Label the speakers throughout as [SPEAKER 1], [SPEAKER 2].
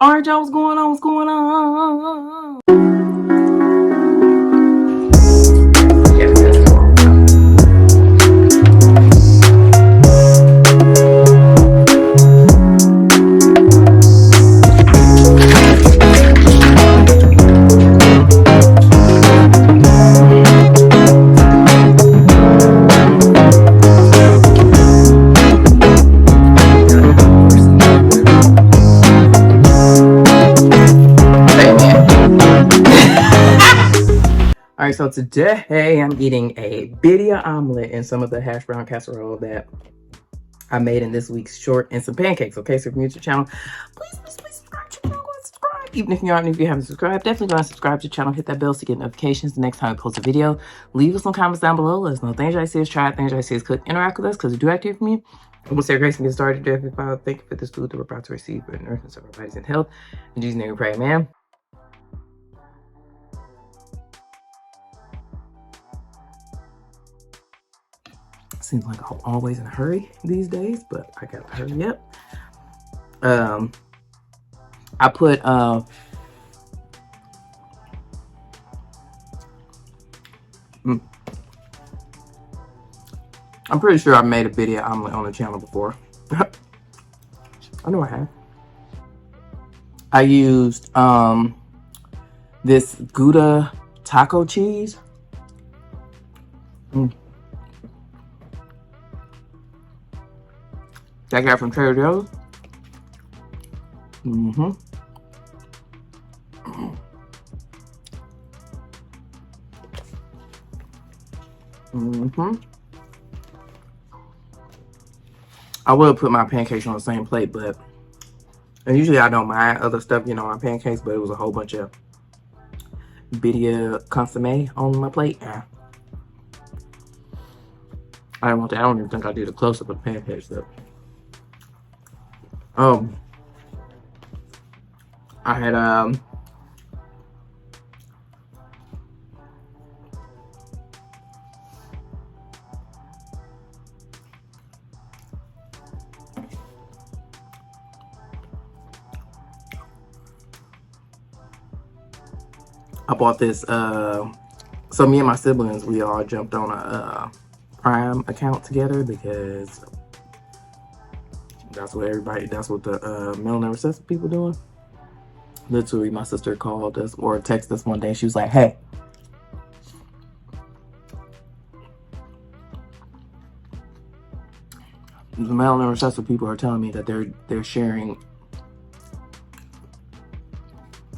[SPEAKER 1] All right, y'all, what's going on? What's going on? All right, so today I'm eating a Birria omelet and some of the hash brown casserole that I made in this week's short and some pancakes. Okay, so if you're new to the channel, please subscribe to the channel. Go and subscribe. Even if you aren't, if you haven't subscribed, definitely go and subscribe to the channel. Hit that bell to get notifications the next time we post a video. Leave us some comments down below. Let us know things I see us try, things I see us cook. Interact with us because we do active from you. We'll say grace and get started. Thank you for this food that we're about to receive for the nourishment of our bodies and health. In Jesus' name we pray, amen. Seems like I'm always in a hurry these days, but I gotta hurry up. I put I'm pretty sure I made a video omelet on the channel before. I know I have. I used this Gouda taco cheese. That I got from Trader Joe's. I will put my pancakes on the same plate, but and usually I don't mind other stuff, you know, on pancakes, but it was a whole bunch of Birria consomme on my plate. Yeah. I don't want that. I don't even think I did a close-up of pancakes though. I had I bought this so me and my siblings, we all jumped on a Prime account together because that's what the melanin recessive people doing. Literally, my sister called us or texted us one day. She was like, "Hey, the melanin recessive people are telling me that they're sharing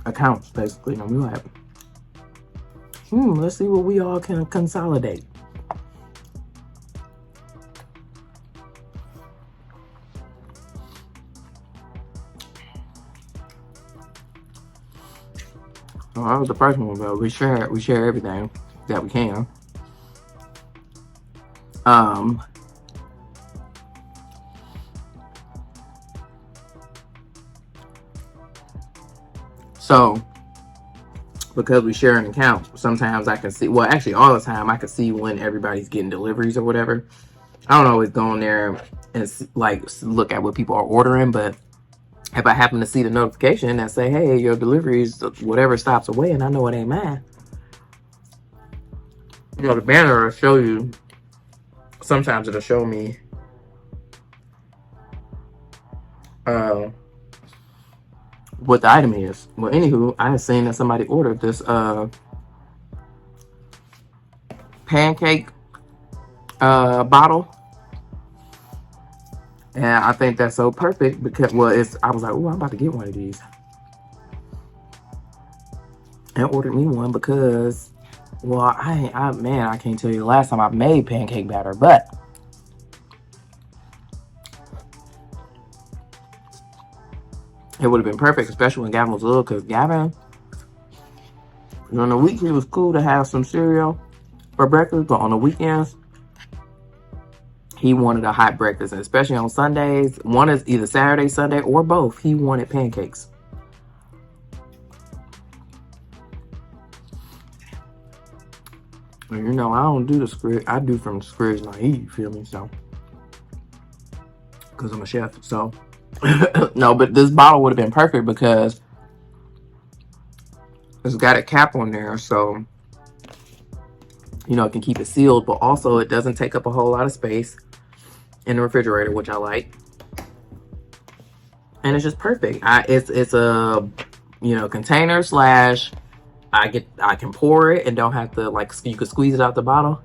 [SPEAKER 1] accounts, basically." And we were like, let's see what we all can consolidate. So that was the first one, but we share everything that we can. So because we share an account, sometimes I can see, well, actually all the time I can see when everybody's getting deliveries or whatever. I don't always go on there and like look at what people are ordering, but if I happen to see the notification that say, "Hey, your deliveries, whatever stops away," and I know it ain't mine, you know, the banner will show you. Sometimes it'll show me what the item is. Well, anywho, I had seen that somebody ordered this pancake bottle. And I think that's so perfect because, well, I was like, "Oh, I'm about to get one of these." And ordered me one because, well, I can't tell you the last time I made pancake batter, but it would have been perfect, especially when Gavin was little, because Gavin, on the week, it was cool to have some cereal for breakfast, but on the weekends, he wanted a hot breakfast, and especially on Sundays. One is either Saturday, Sunday, or both. He wanted pancakes. And you know, I don't do the script. I do from the script, not eat, you feel me? So, because I'm a chef. So, No, but this bottle would have been perfect because it's got a cap on there, so you know it can keep it sealed, but also it doesn't take up a whole lot of space in the refrigerator, which I like. And it's just perfect. It's a, you know, container slash I can pour it and don't have to, like, you can squeeze it out the bottle.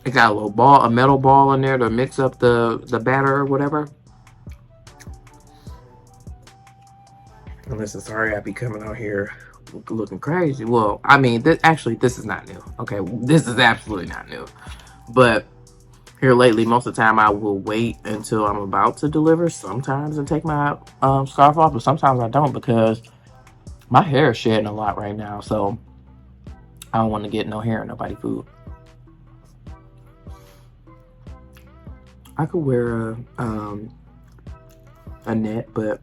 [SPEAKER 1] It got a little ball, a metal ball in there to mix up the batter or whatever. And listen, sorry I be coming out here looking crazy. Well, I mean, this is not new. Okay, this is absolutely not new. But here lately, most of the time I will wait until I'm about to deliver sometimes and take my scarf off, but sometimes I don't because my hair is shedding a lot right now, so I don't want to get no hair in nobody's food. I could wear a net, but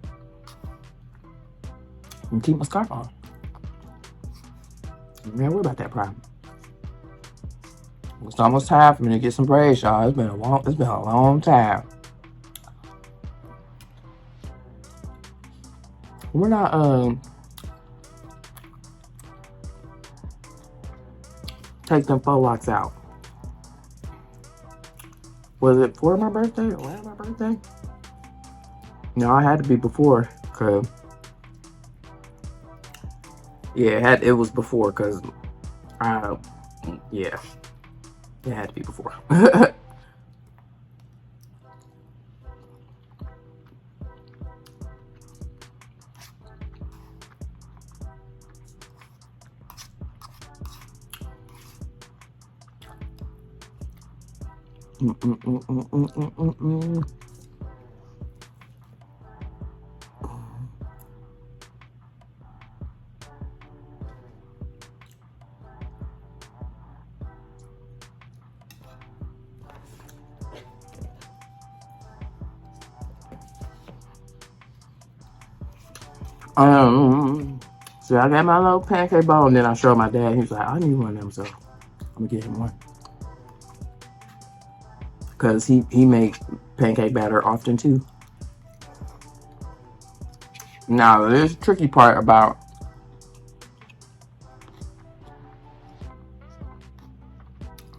[SPEAKER 1] I'm keep my scarf on. Man, worry about that problem. It's almost time for me to get some braids, y'all. It's been a long time. We're not take them faux locks out. Was it for my birthday or around my birthday? No, it had to be before, cause yeah, it was before, cause yeah, it had to be before. So I got my little pancake bowl, and then I showed my dad. He was like, "I need one of them, so I'm gonna get him one." Cause he makes pancake batter often too. Now there's a tricky part about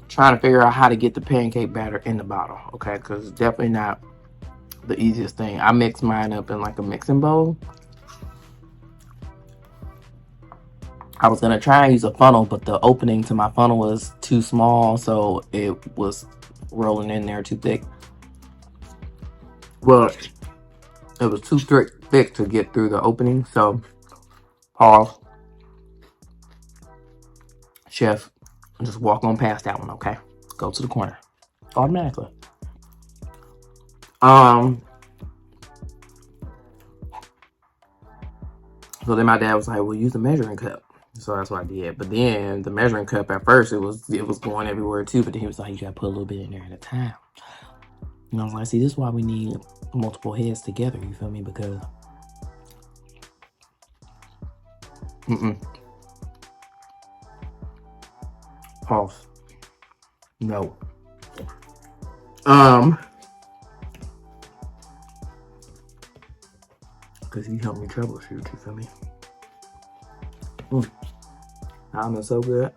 [SPEAKER 1] trying to figure out how to get the pancake batter in the bottle, okay? Because it's definitely not the easiest thing. I mix mine up in like a mixing bowl. I was gonna try and use a funnel, but the opening to my funnel was too small, so it was rolling in there too thick. Well, it was too thick to get through the opening, so pause. Chef, just walk on past that one, okay? Go to the corner. Automatically. So then my dad was like, "Well, use the measuring cup." So that's what I did. But then the measuring cup at first it was going everywhere too. But then he was like, "You gotta put a little bit in there at a time." And I was like, "See, this is why we need multiple heads together." You feel me? Because pause. No. Because he helped me troubleshoot. You feel me? I'm so good.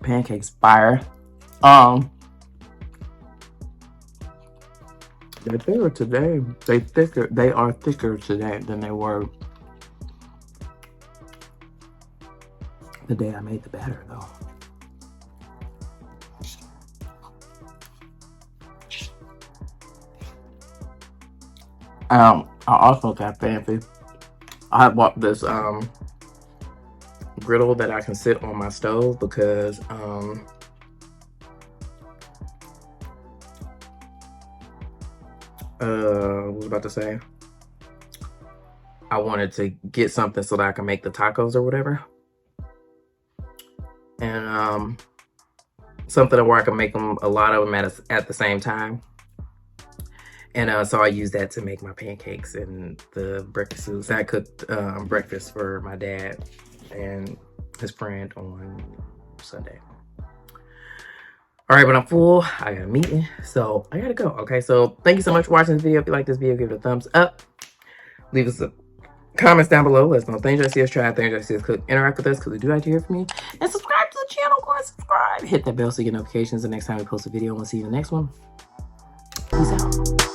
[SPEAKER 1] Pancakes fire. They're thicker today. They are thicker today than they were the day I made the batter, though. I also got fancy. I bought this griddle that I can sit on my stove because what was I about to say? I wanted to get something so that I can make the tacos or whatever. And something where I can make them, a lot of them at the same time. And so I used that to make my pancakes and the breakfast foods. I cooked breakfast for my dad and his friend on Sunday. All right, but I'm full. I got a meeting, so I gotta go. Okay, so thank you so much for watching this video. If you like this video, give it a thumbs up. Leave us a comments down below. Let us know things you see us try, things you see us cook. Interact with us because we do like to hear from you. And subscribe to the channel. Go and subscribe. Hit that bell so you get notifications the next time we post a video. And we'll see you in the next one. Peace out.